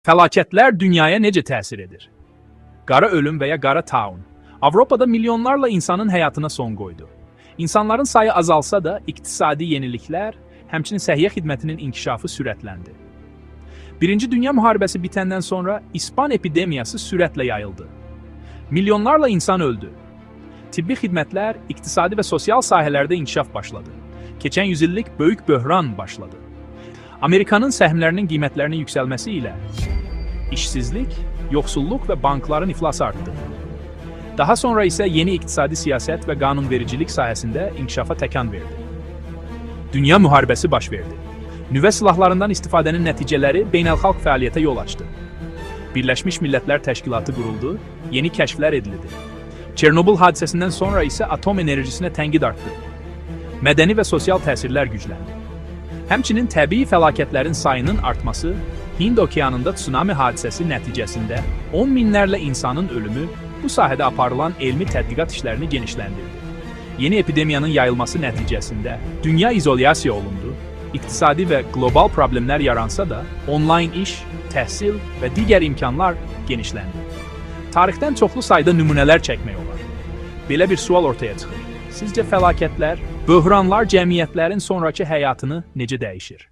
Fəlakətlər dünyaya necə təsir edir? Qara ölüm və ya qara taun. Avropada milyonlarla insanın həyatına son qoydu. İnsanların sayı azalsa da iqtisadi yeniliklər, həmçinin səhiyyə xidmətinin inkişafı sürətləndi. Birinci Dünya müharibəsi bitəndən sonra İspan epidemiyası sürətlə yayıldı. Milyonlarla insan öldü. Tibbi xidmətlər, iqtisadi və sosial sahələrdə inkişaf başladı. Keçən yüzillik böyük böhran başladı. Amerikanın səhmlərinin qiymətlərinin yüksəlməsi ilə işsizlik, yoxsulluq və bankların iflası artdı. Daha sonra isə yeni iqtisadi siyasət və qanunvericilik sahəsində inkişafa təkan verdi. Dünya müharibəsi baş verdi. Nüvə silahlarından istifadənin nəticələri beynəlxalq fəaliyyətə yol açdı. Birləşmiş Millətlər Təşkilatı quruldu, yeni kəşflər edildi. Çernobıl hadisəsindən sonra isə atom enerjisinə tənqid artdı. Mədəni və sosial təsirlər gücləndi. Həmçinin təbii fəlakətlərin sayının artması, Hind okeanında tsunami hadisəsi nəticəsində 10 minlərlə insanın ölümü bu sahədə aparılan elmi tədqiqat işlərini genişləndirdi. Yeni epidemiyanın yayılması nəticəsində dünya izolyasiya olundu, iqtisadi və qlobal problemlər yaransa da onlayn iş, təhsil və digər imkanlar genişləndi. Tarixdən çoxlu sayda nümunələr çəkmək olar. Belə bir sual ortaya çıxır. Sizcə fəlakətlər, böhranlar cəmiyyətlərin sonrakı həyatını necə dəyişir?